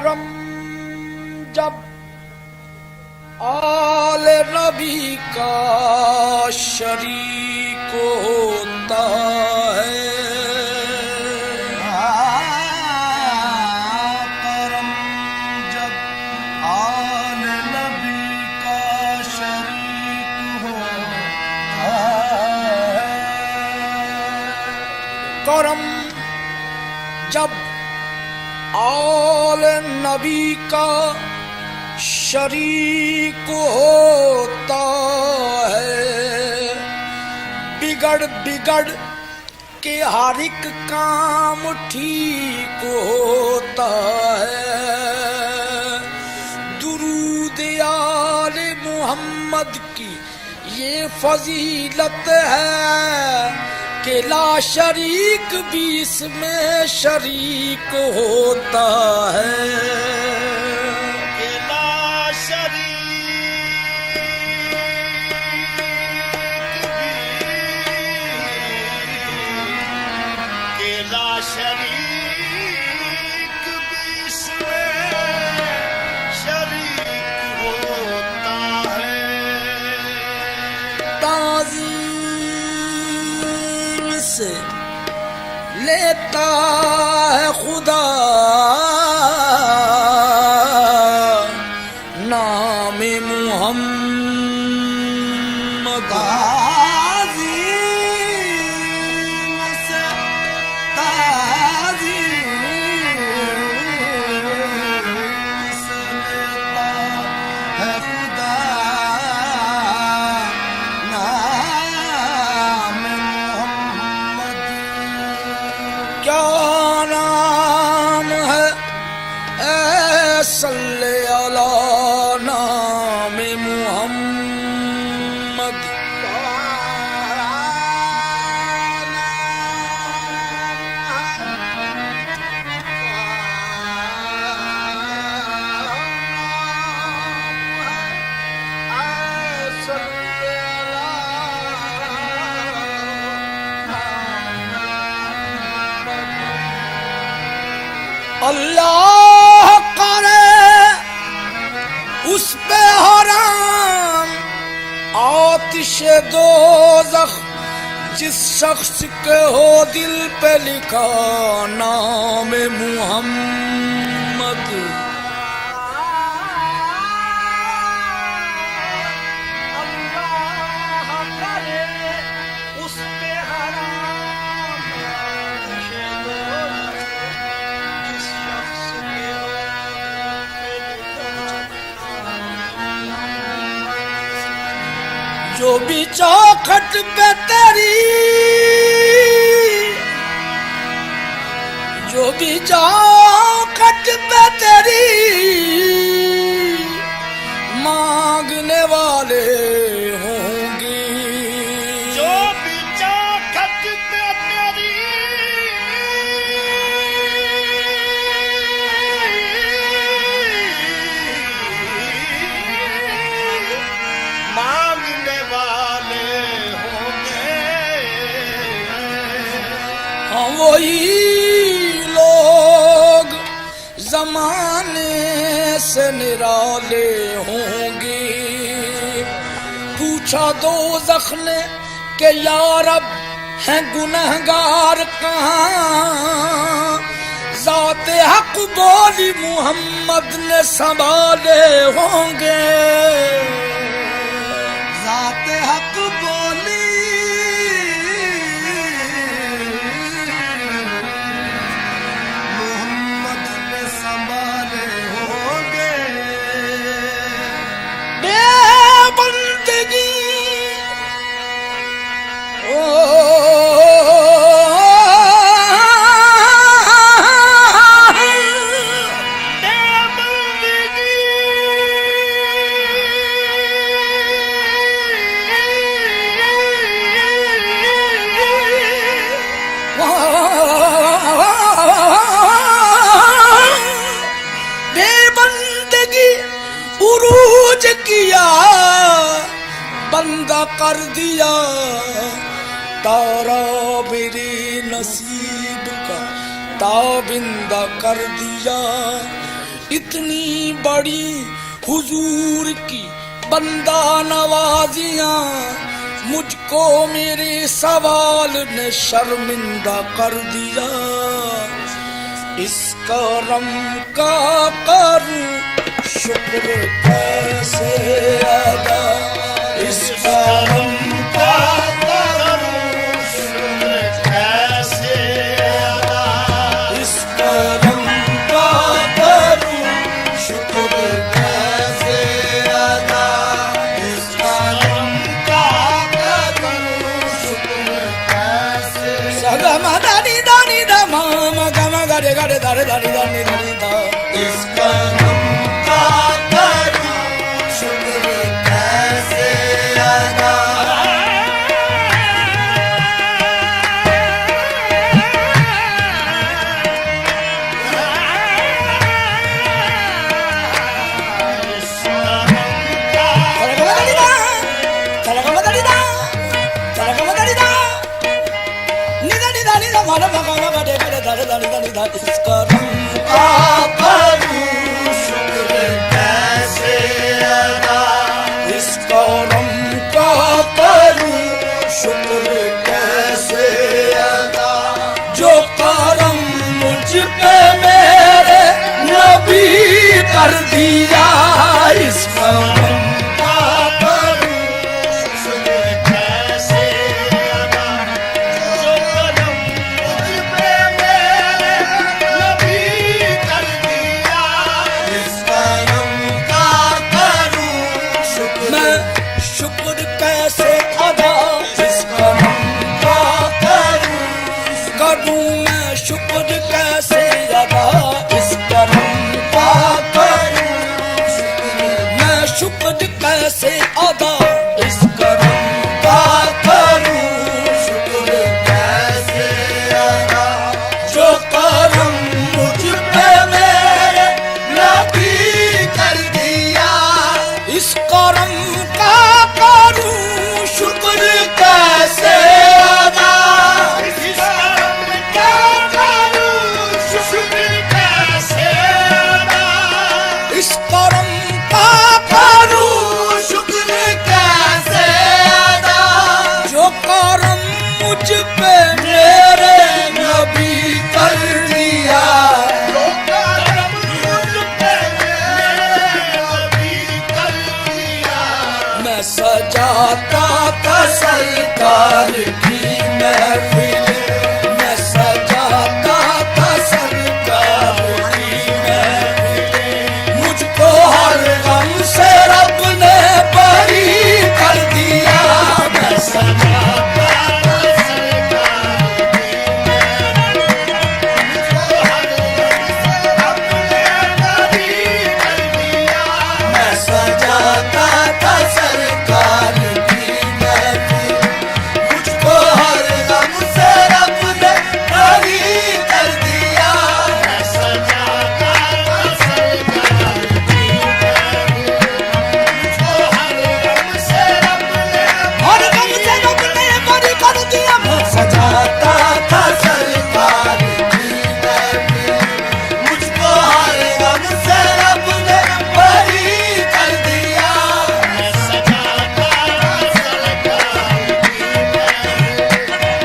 करम जब आले नबी का शरीक होता है, करम जब आले नबी का शरीक होता है, करम जब आले नबी का शरीक होता है। बिगड़ बिगड़ के हर एक काम ठीक होता है। दुरूद आले मोहम्मद की ये फजीलत है कि ला शरीक भी इसमें शरीक होता है। लेता है खुदा नाम मुहम्मद, सल्ले अला नाम मुहम्मद। अल्लाह उस पे हराम आतिशे दोज़ख जिस शख्स के हो दिल पे लिखा नाम मुहम्मद। अल्लाह करे उस पे हराम आतिशे दोज़ख जिस शख्स के जो भी चौखट पे तेरी, जो भी चौखट पे तेरी मांगने वाले होंगे, जो भी चौखट पे तेरी मांगने वाले होंगे, हाँ वही लोग जमाने से निराले होंगे। पूछा दोज़ख ने कि या रब हैं गुनहगार कहाँ, ज़ाते हक बोली मोहम्मद ने संभाले होंगे। ज़ाते हक बोली मोहम्मद ने संभाले होंगे। बेबंदगी उरूज किया बंदा कर दिया तारा मेरे नसीब का ताबिंदा कर दिया। इतनी बड़ी हुजूर की बंदा नवाजियां, मुझको मेरे सवाल ने शर्मिंदा कर दिया। इस करम का करूं शुक्र कैसे अदा, इस करम का करूं शुक्र कैसे अदा, इस करम का करूं शुक्र कैसे अदा, इस करम का करूं शुक्र कैसे। सगम दानी दानी दा मामा गम गरे गरे दारे दानी दानी दानी दा, इस करम का करूं शुक्र कैसे अदा। इस करम का करूं शुक्र कैसे अदा, इस करम का करूं शुक्र कैसे अदा, जो करम मुझ पे मेरे नबी कर दिया। इस करम का करूं शुक्र कैसे अदा, जो करम मुझ पे मेरे नबी कर दिया। इस करम का करूं शुक्र, मैं शुक्र कैसे अदा, इस करम का करूं मैं शुक्र कैसे अदा, इस करम का करूं मैं शुक्र कैसे अदा, इस करम का करूं शुक्र कैसे अदा, जो करम मुझ पे मेरे नबी कर दिया। इस करम का करूं शुक्र कैसे अदा, इस करम का करूं शुक्र कैसे अदा, इस करम का करूं शुक्र कैसे अदा, जो करम मुझ पे मेरे नबी कर दिया। जो करम मुझ पे मेरे नबी कर दिया। मैं सजाता था सरकार की महफिल, मैं सजाता था सरकार की महफिल, मुझको हर गम से रब ने बरी कर दिया। मैं सजाता था सरकार की महफिल, मुझको हर गम से रब ने बरी कर दिया। मैं सजाता था सरकार की महफिल, मुझको हर गम से रब ने बरी कर दिया। मैं सजाता था सरकार की महफिल, मुझको हर गम से रब ने बरी कर दिया। मैं सजाता था सरकार की महफिल, मुझको हर गम से रब ने बरी कर दिया। मैं सजाता था सरकार की महफिल,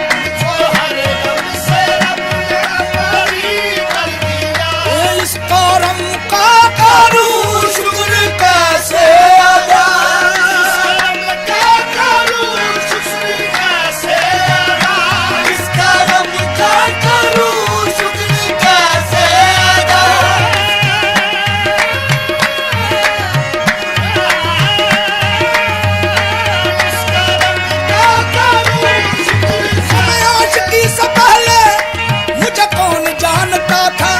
मुझको हर गम से रब ने बरी कर दिया। इस करम का करूं शुक्र कैसे अदा, इस करम का करूं शुक्र कैसे अदा, इस करम का करूं शुक्र कैसे अदा। इस करम का करूं शुक्र। हमें आशिकी से पहले मुझे कौन जानता था,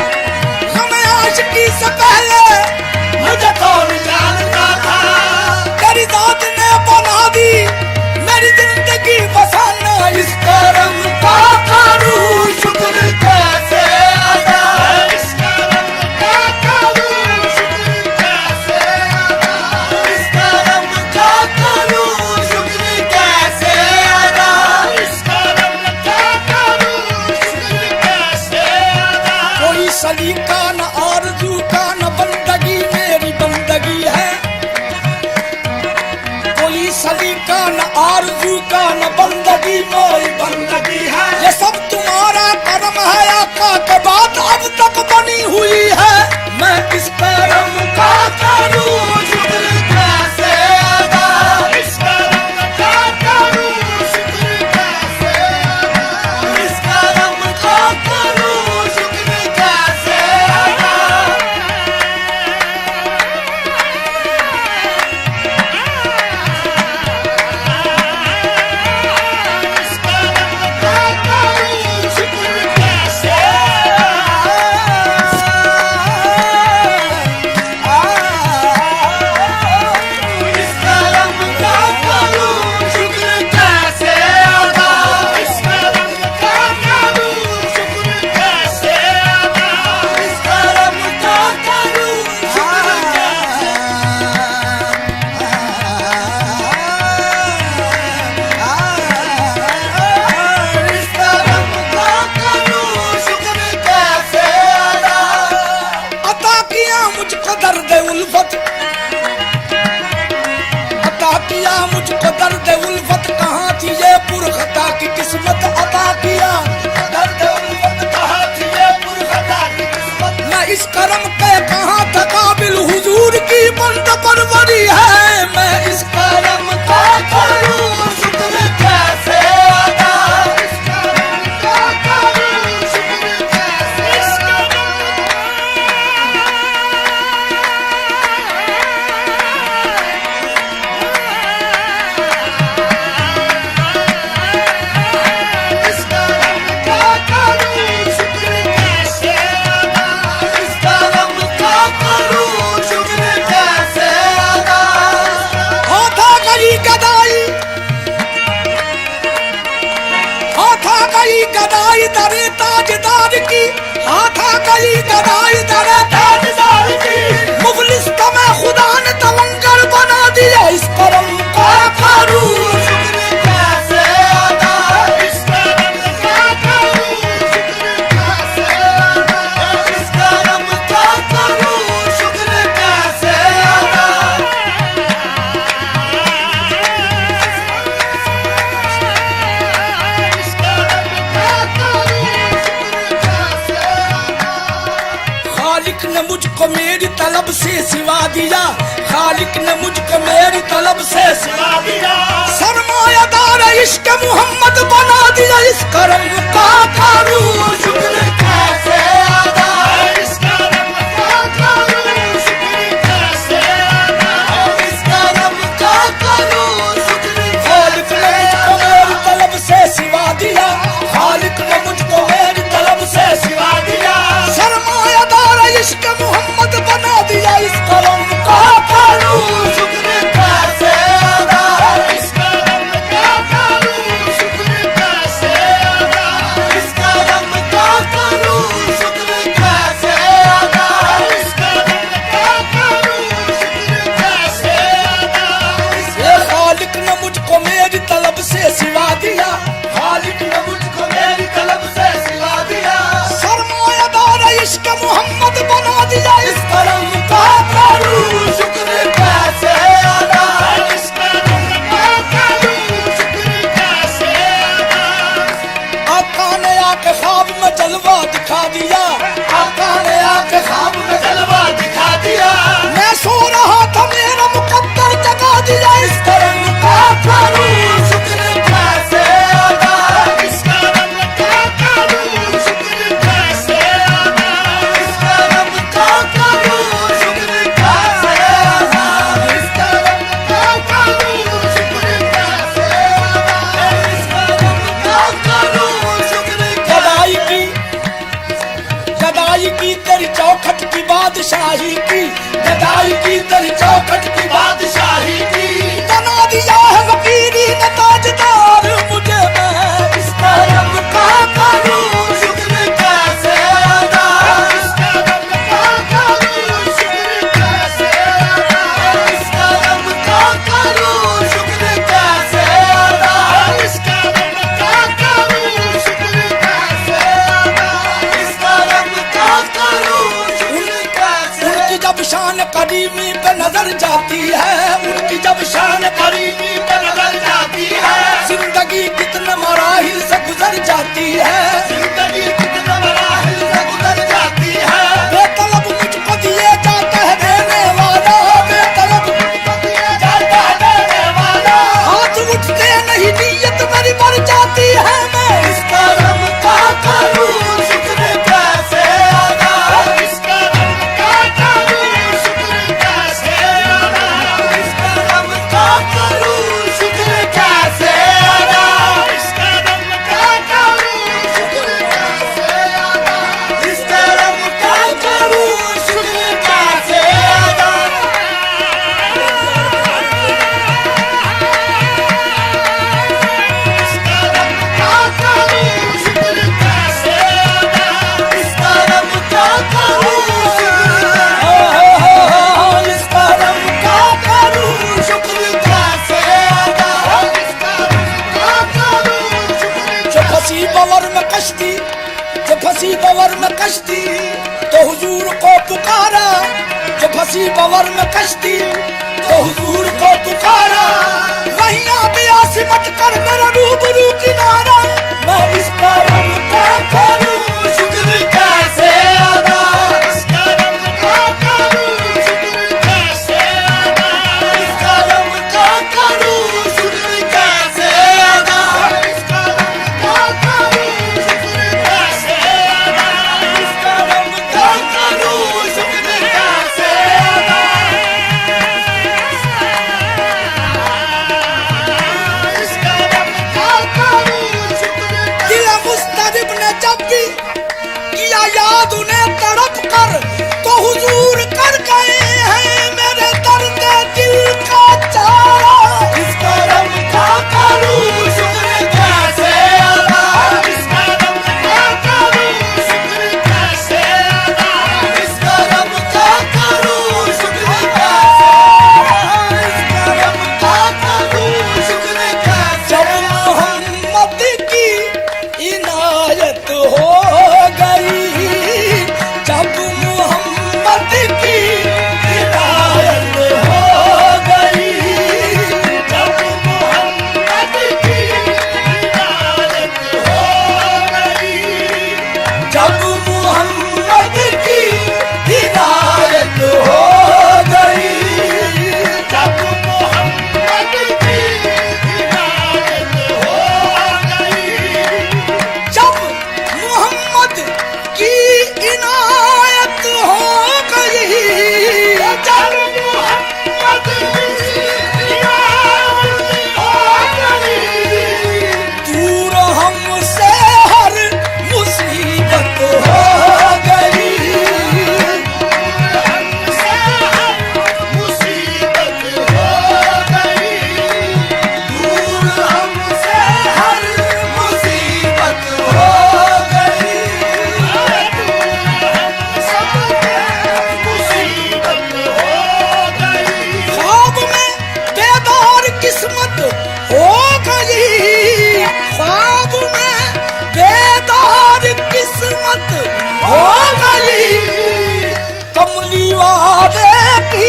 हमें आशिकी से पहले मुझे कौन जानता था। तेरी जात ने बना दी मेरी जिंदगी बसाना। इस करम का करूं शुक्र कैसे अदा, इस करम का करूं शुक्र कैसे अदा, इस करम का करूं शुक्र कैसे अदा, इस करम का करूं शुक्र कैसे अदा। कोई सलीका न आरज़ू का न बंदा खालिक ने मुझको मेरी तलब से सिवा दिया, खालिक ने मुझको मेरी तलब से सिवा दिया। सरमायादार इश्क मोहम्मद बना दिया, इस करम का करूं शुक्र कैसे अदा, इस करम का करूं शुक्र कैसे अदा, इस करम का करूं शुक्र। खालिक ने मुझको मेरी तलब से सिवा दिया, खालिक ने मुझको मेरी तलब से सिवा दिया। सरमायादार इश्क मोहम्मद बना दिया, इस करम का करूं शुक्र कैसे अदा, इस करम का करूं शुक्र कैसे अदा, इस करम का करूं शुक्र कैसे अदा, इस करम का करूं शुक्र कैसे अदा। ये खालिक ने मुझको मेरी तलब से सिवा दिया, खालिक ने मुझको मेरी तलब से सिवा दिया। सरमायादार इश्क मोहम्मद बना दिया, इस करम का करूं शुक्र कैसे अदा, इस करम का करूं शुक्र कैसे अदा। आका ने आके ख्वाब में जलवा दिखा दिया, आका ने आके ख्वाब में जलवा दिखा दिया। मैं सो रहा था मेरा मुकद्दर जगा दिया, इस करम का करूं शुक्र कैसे अदा, इस करम का करूं शुक्र कैसे अदा, इस करम का करूं शुक्र कैसे अदा, इस करम का करूं शुक्र कैसे अदा, इस करम का करूं शुक्र। गदाई की तेरी चौखट की बादशाही की, गदाई की तेरी चौखट की बादशाही की। बना दिया है वकीली ने ताजदार मुझे, मैं इस करम का करूं शुक्र कैसे अदा, इस करम का करूं शुक्र कैसे अदा, इस करम का करूं शुक्र कैसे अदा, इस करम का करूं शुक्र कैसे अदा, इस करम का करूं शुक्र कैसे। उनकी जब शान करीमी पे नजर जाती है, उनकी जब शान करीमी पे नजर जाती है, जिंदगी कितने मराहिल से गुजर जाती है, जिंदगी कितने मराहिल से गुजर जाती है। बेतलब मुझको दिए जाता है देने वाला, बेतलब मुझको दिए जाता है देने वाला। हाथ उठते नहीं नीयत मेरी मर जाती है, मैं इस करम का करूं शुक्र कैसे अदा, इस करम का करूं शुक्र कैसे अदा, इस करम का करूं शुक्र कैसे अदा, इस करम का करूं शुक्र कैसे अदा, इस करम का करूं शुक्र कैसे अदा। इस करम का करूं शुक्र कैसे अदा, इस करम का करूं इस करम का करूं शुक्र कैसे अदा, इस करम का करूं शुक्र। जो फंसी बवर में कश्ती, जो फंसी बवर में कश्ती तो हुजूर को पुकारा, जो फंसी बवर में कश्ती तो हुजूर को पुकारा। वहीं आ गया सिमट कर मेरा रूबरू किनारा, मैं इस करम का करूं शुक्र कैसे अदा, इस करम का करूं शुक्र कैसे अदा, इस करम का करूं शुक्र कैसे अदा, इस करम का करूं शुक्र कैसे अदा, इस करम का करूं शुक्र कैसे अदा, इस करम का करूं शुक्र। दिल मुस्तरिब ने जब भी किया याद उन्हें तड़प कर, तो हुजूर कर गए हैं मेरे दर्द दिल का चारा, इस करम का करूं शुक्र कैसे अदा, इस करम का करूं शुक्र कैसे अदा, इस करम का करूं शुक्र कैसे अदा, इस करम का करूं शुक्र कैसे। जब मोहम्मद की इनायत हो गई, जब मोहम्मद की हो गई, कमली वाले की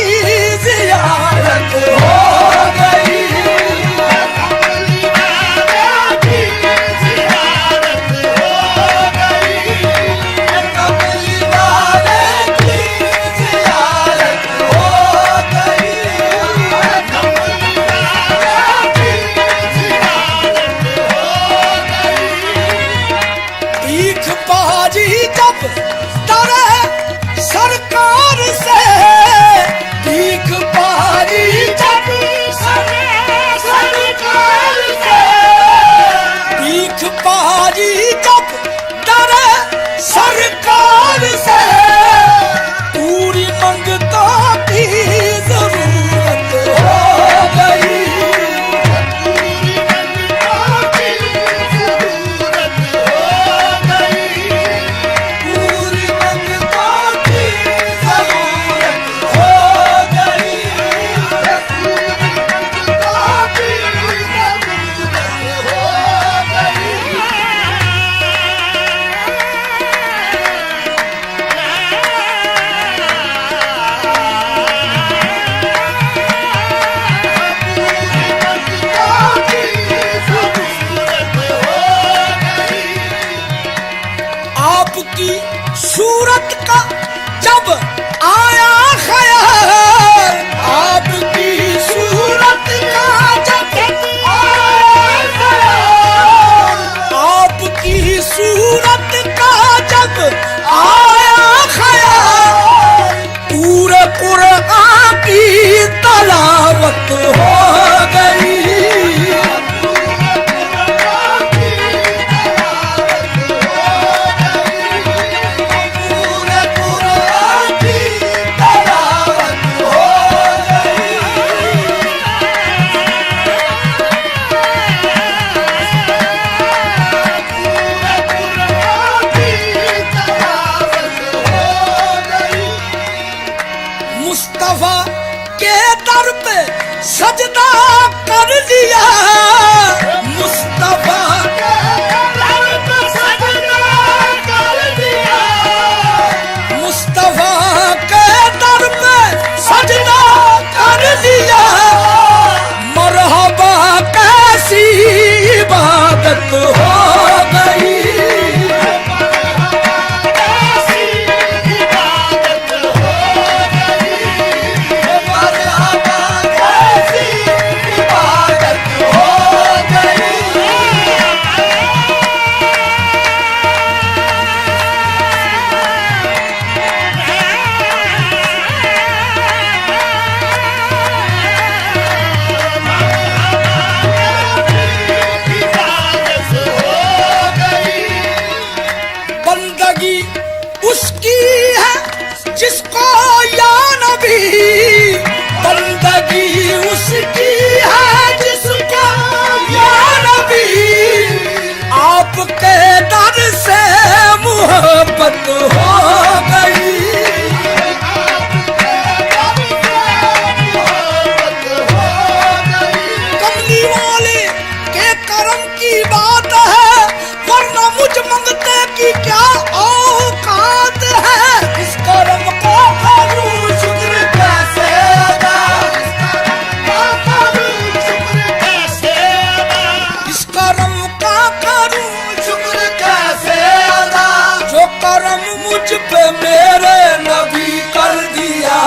जियारत हो गई, कमली वाले की जियारत हो गई, कमली वाले की जियारत हो गई, कमली वाले की जियारत हो गई। भीख बाजी जब डरे सरकार से, भीख बाजी जब सरकार से, भीख बाजी जब डरे सरकार से, पूरी मंगता की जरूरत हो गई, पूरी मंगता की जरूरत हो गई, पूरी मंगता की जरूरत हो गई, मंगता की जरूरत हो गई। आपकी सूरत का जब आया ख्याल, आपकी सूरत का जब आया ख्याल, आपकी सूरत का जब आया ख्याल, पूरे कुरान की तलावत हो गई, पूरे कुरान की तलावत हो गई, मुस्तफा के दर पे सजदा कर लिया, मुस्तफा मुस्तफा के दर पे सजदा कर लिया, मरहबा कैसी इबादत हो गई, मरहबा कैसी इबादत हो गई, बंदगी उसकी है जिसको या नबी, बंदगी उसकी है जिसको या नबी, आपके दर से मोहब्बत हो गई, कमली वाले के करम की बात है, वरना मुझ मंगते की क्या औकात है, इस करम को करूं शुक्र कैसे अदा, इस करम का करूं शुक्र कैसे अदा, जो करम मुझ पे मेरे नबी कर दिया,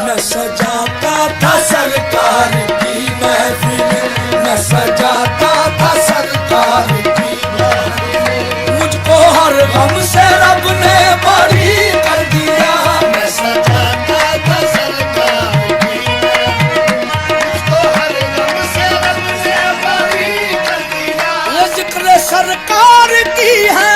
मैं सजाता था सरकार की महफिल, मैं सजाता था सरकार की महफिल, मुझको हर गम से रब ने बरी कर दिया, मैं सजाता था सरकार की उसको हर गम से रब ने बरी कर दिया। ये जिक्र सरकार की है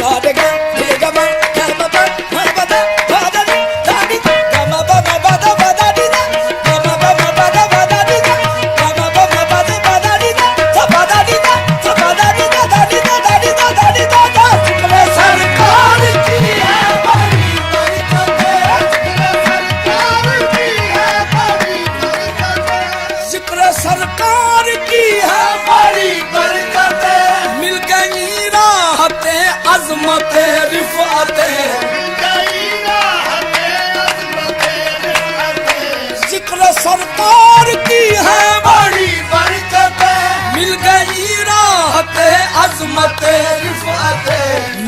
Sa de ga ma ga ma pa ma pa अजमत रिफात जिक्र सरकार की है बड़ी बरकत मिल गई राहत अजमत रिफात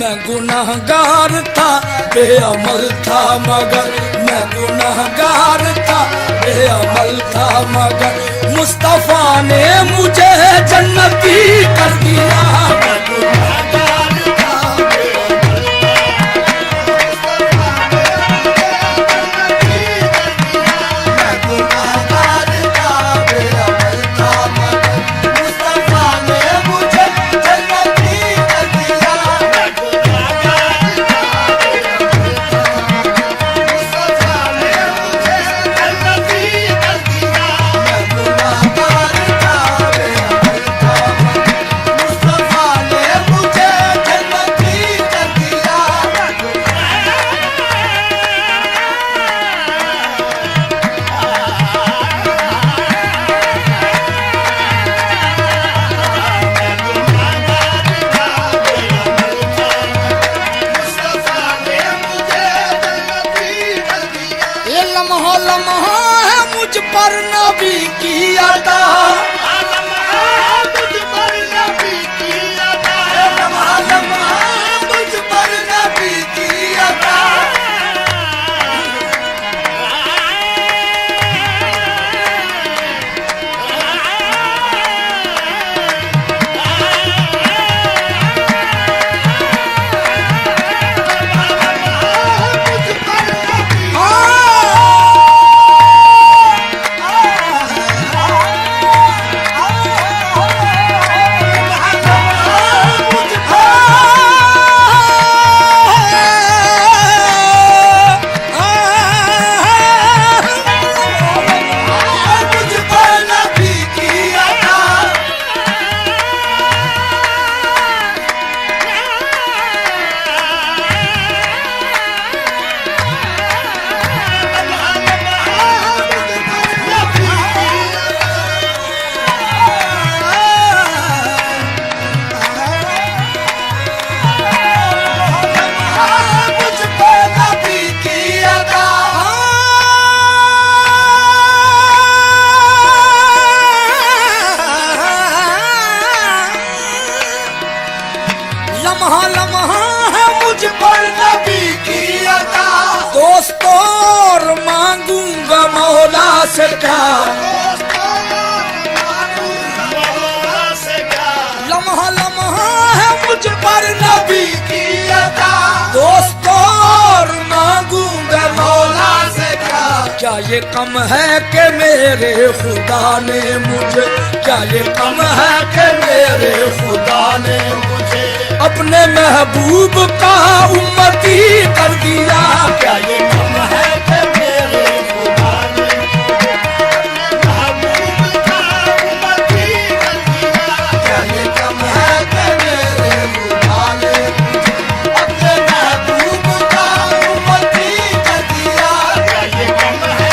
मैं गुनाहगार था बेअमल था मगर मैं गुनाहगार था बेअमल था मगर मुस्तफा ने मुझे जन्नती कर दिया मैं गुनाहगार था मैं गुनाहगार था बेअमल था मगर मुस्तफा ने मुझे जन्नती कर दिया मैं गुनाहगार था बेअमल था मगर मुस्तफा ने मुझे जन्नती कर दिया ये लम्हा लम्हा है मुझ पर नबी की अता लम्हा लम्हा मुझ पर नबी की अता मुझ पर नबी की अता मुझ पर नबी की अता लम्हा लम्हा है मुझ पर नबी की अता दोस्तों और मांगूंगा मौला से क्या लम्हा लम्हा है मुझ पर नबी की अता दोस्तों और मांगूंगा मौला से क्या ये कम है कि मेरे खुदा ने मुझे क्या ये कम है कि मेरे खुदा ने मुझे अपने महबूब का उम्मती कर दिया क्या ये कम है कि मेरे खुदा ने क्या ये कम है कि मेरे खुदा ने अपने महबूब का उम्मती कर दिया क्या ये कम है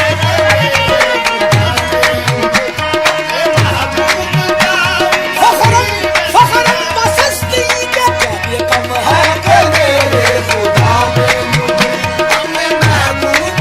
फखरन फखरन बसस्ती के क्या ये कम है कि मेरे खुदा ने मुझे अपने महबूब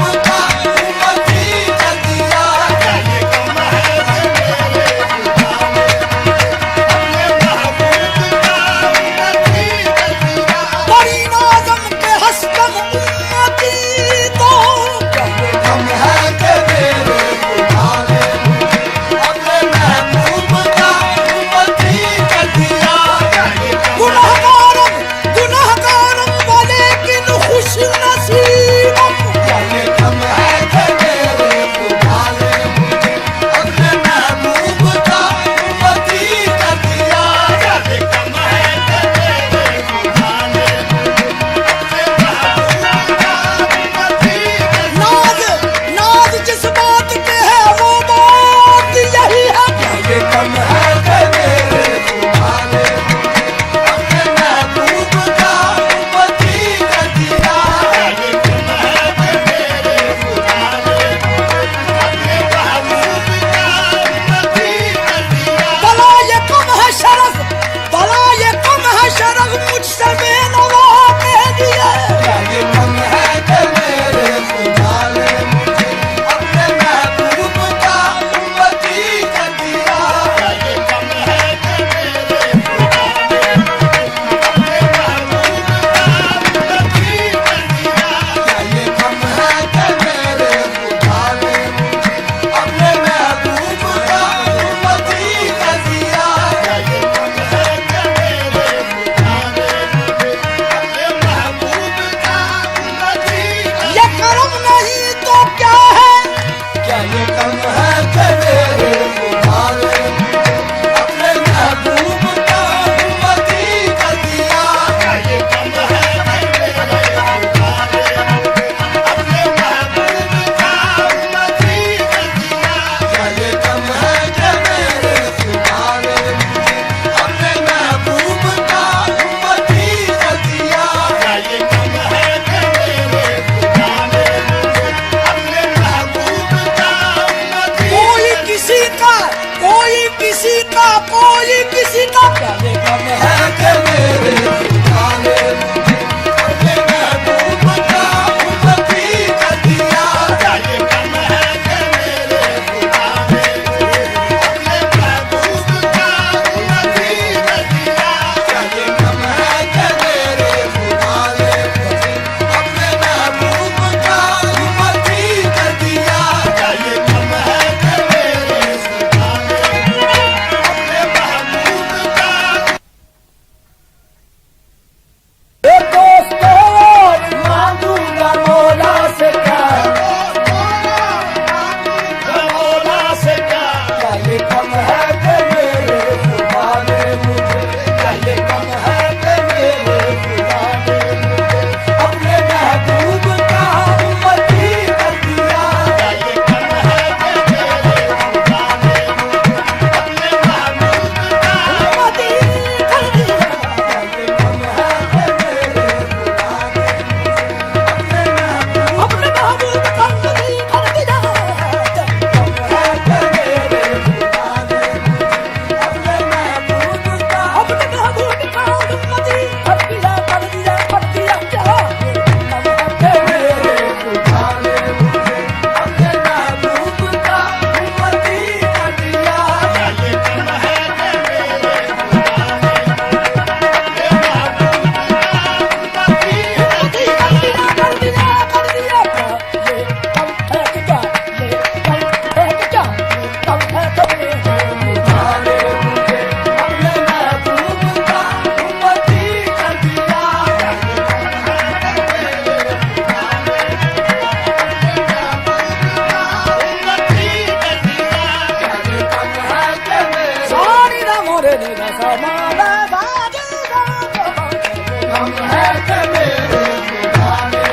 कि मेरे खुदा ने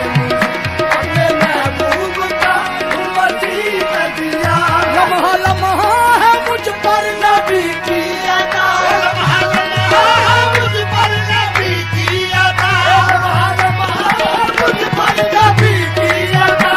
अपने महबूब का उम्मती कर दिया। लम्हा लम्हा है मुझ पर नबी की अता, लम्हा लम्हा मुझ पर नबी की अता, लम्हा लम्हा मुझ पर नबी की अता,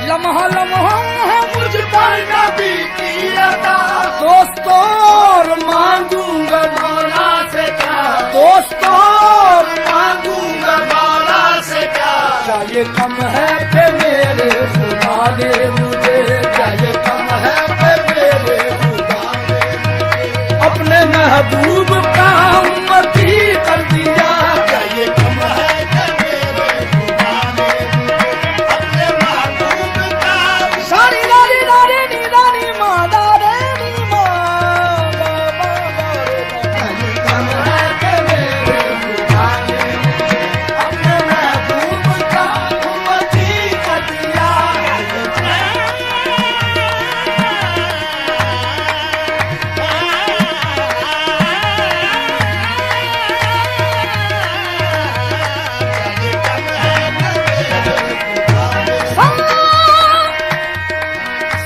लम्हा लम्हा है मुझ पर नबी की अता। दोस्तों मांगूंगा मौला से क्या, दोस्तों मांगूंगा मौला से क्या, क्या ये कम है कि मेरे खुदा ने मुझे, क्या ये कम है कि मेरे खुदा ने अपने महबूब का उम्मती कर दिया। क्या ये कम है कि मेरे खुदा ने अपने महबूब का सारी रानी रानी नी रानी माँ दारे नी माँ क्या ये कम है कि मेरे खुदा ने अपने महबूब का उम्मती कर दिया।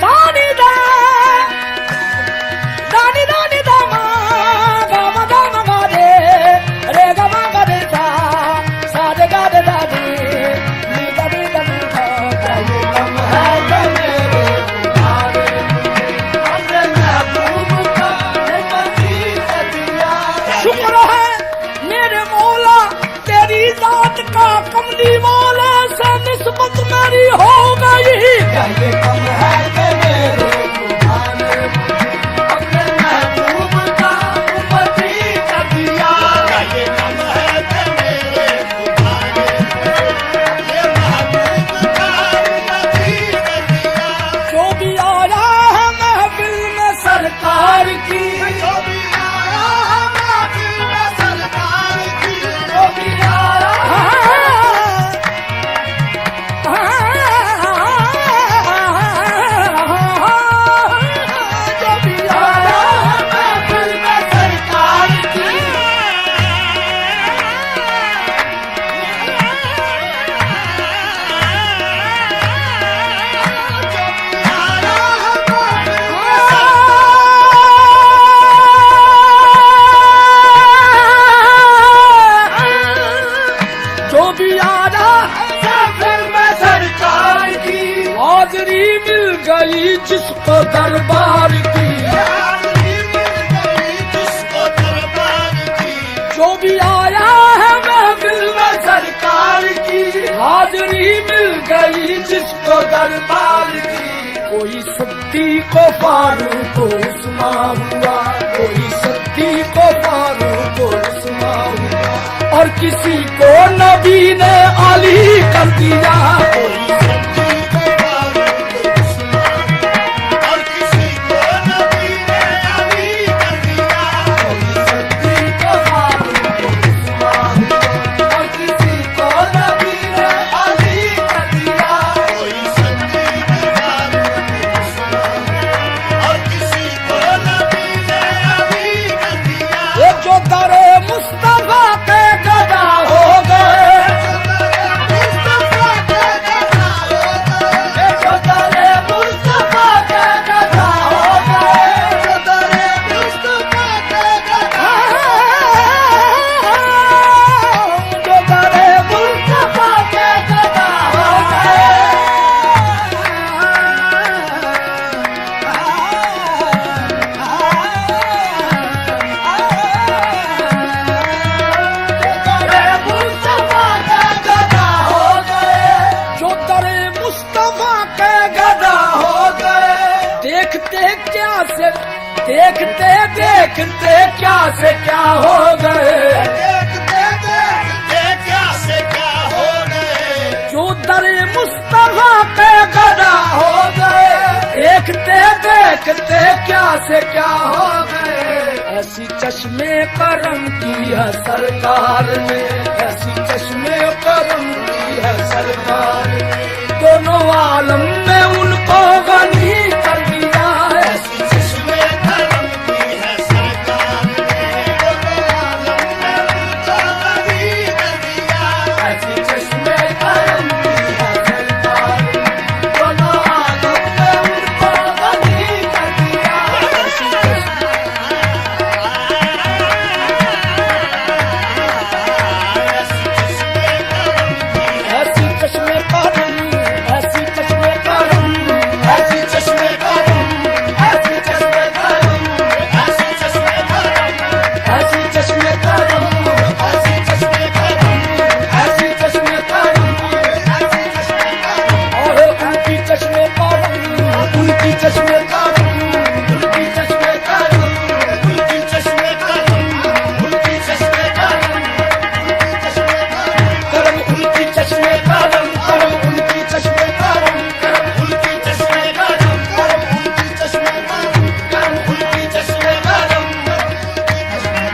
सानी दा दानी दानी दा माँ गा मा गा रे रे गा मा गा रे सा रे गा रे दा दी नी दा दी दा दी दा। क्या ये कम है कि मेरे खुदा ने अपने महबूब का उम्मती कर दिया। शुक्र है मेरे मौला तेरी जात का, कमली वाले से निस्बत मेरी हो गई। क्या ये कम है कि मेरे खुदा ने अपने महबूब का उम्मती कर दिया। क्या ये कम है कि मेरे खुदा ने अपने महबूब का उम्मती कर दिया। जो भी आया है महफिल में सरकार की, जो भी आया है महफिल में सरकार की, जो भी आया जो भी आया आया है महफिल में सरकार की, आया है जो भी आया महफिल में सरकार की, हाजरी मिल गई जिसको दरबार की। हाज़िरी मिल गई जिसको दरबार की, जो भी आया है महफिल में सरकार की, हाजरी मिल गई जिसको दरबार की। कोई सिद्दीक़ फारूक उस्मान हुआ, कोई सिद्दीक़ फारूक उस्मान हुआ, और किसी को नबी ने अली कर दिया। कोई सिद्दीक़ फारूक उस्मान, और किसी को नबी ने अली कर दिया। कोई सिद्दीक़ फारूक उस्मान हुआ, और किसी को नबी ने अली कर दिया। कोई सिद्दीक़ फारूक उस्मान, और किसी को नबी ने अली कर दिया। ये जो दरे मुस्तफा के गदा हो गए, देखते देखते क्या से क्या हो गए, देखते देखते क्या से क्या हो गए, जो दरे मुस्तफा के गदा हो गए। देखते देखते क्या से क्या हो गए, ऐसी चश्मे करम की है सरकार ने, ऐसी चश्मे करम की है सरकार ने। दोनों आलम में उनको गनी कर दिया है, ऐसी चश्मे करम की है सरकार ने, दोनों आलम में उनको गनी कर दिया। ऐसी चश्मे करम की है सरकार ने, दोनों आलम में उनको गनी कर दिया। ऐसी चश्मे करम, ऐसी चश्मे करम, ऐसी चश्मे करम, ऐसी चश्मे करम, ऐसी चश्मे करम, ऐसी चश्मे करम, ऐसी चश्मे करम, ऐसी चश्मे करम, ऐसी चश्मे करम, और उनकी चश्मे करम, उनकी चश्मे करम, उनकी चश्मे करम, उनकी चश्मे करम, उनकी चश्मे करम, करम उनकी चश्मे करम, करम उनकी चश्मे करम, करम उनकी चश्मे करम, उनकी चश्मे करम, उनकी चश्मे करम।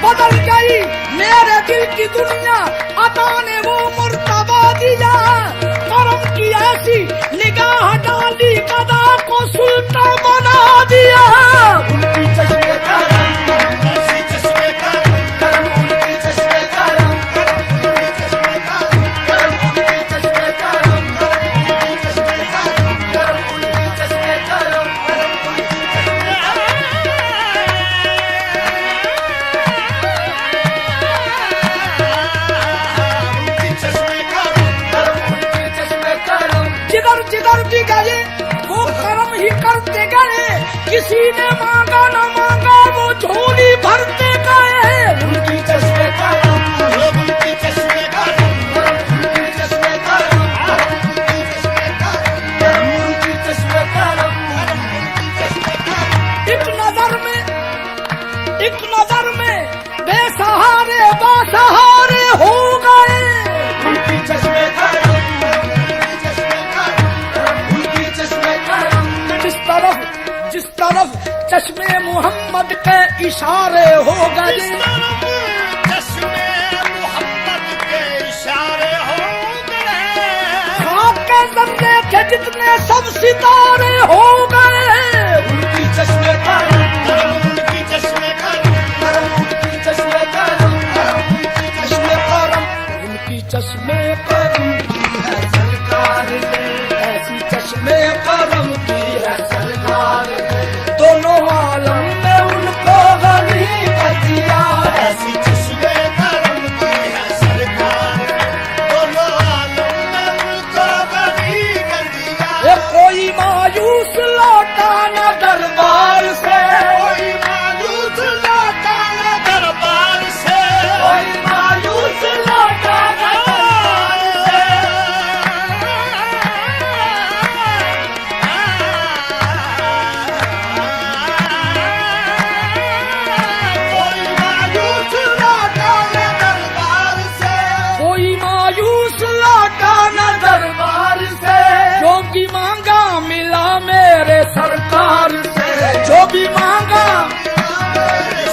बदल गई मेरे दिल की दुनिया, अता ने वो मर्तबा दिया। करम की ऐसी निगाह डाली, गदा को सुल्तान बना दिया। उनकी चश्मे करम, ऐसी चश्मे करम, करम उनकी चश्मे करम, करम उनकी चश्मे करम, करम उनकी चश्मे करम, करम उनकी चश्मे करम। उनकी चश्मे करम, जिधर जिधर भी गए वो कर्म ही करते गए, किसी ने मांगा न मांगा वो झोली भरते गए। उनकी चश्मे करम, उनकी चश्मे करम, उनकी चश्मे करम, उनकी चश्मे करम। एक नजर में बेसहारे बासहारे हो गए। उनकी चश्मे करम, उनकी चश्मे करम। जिस तरफ चश्मे मोहम्मद के इशारे हो गए, चश्मे मोहम्मद के इशारे हो गए, खाक के जर्रे थे जितने सब सितारे हो गए। उनकी चश्मे करम, उनकी चश्मे करम, उनकी चश्मे करम, उनकी चश्मे करम, उनकी चश्मे करम की है सरकार ने, ऐसी चश्मे करम की है सरकार ने। दोनों आलम में उनको गनी कर दिया। ऐसी चश्मे करम की है सरकार, दोनों आलम में उनको गनी कर दिया। ये कोई मायूस लौटा न दरबार से, कोई मायूस लौटा न दरबार से, कोई मायूस लौटा न दरबार से। कोई मायूस लौटा न दरबार से, कोई मायूस लौटा न दरबार से। जो भी मांगा मिला मेरे सरकार से, जो भी मांगा।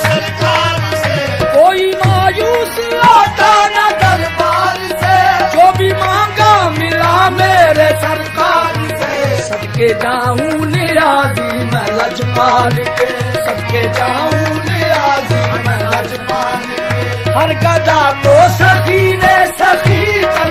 सरकार से, कोई मायूस लौटा न दरबार से, जो भी मांगा मिला मेरे सरकार से। सबके जाऊं निराजी मैं लजपाल के, सबके जाऊं निराजी मैं लजपाल के। हर गदा को सखी ने सखी कर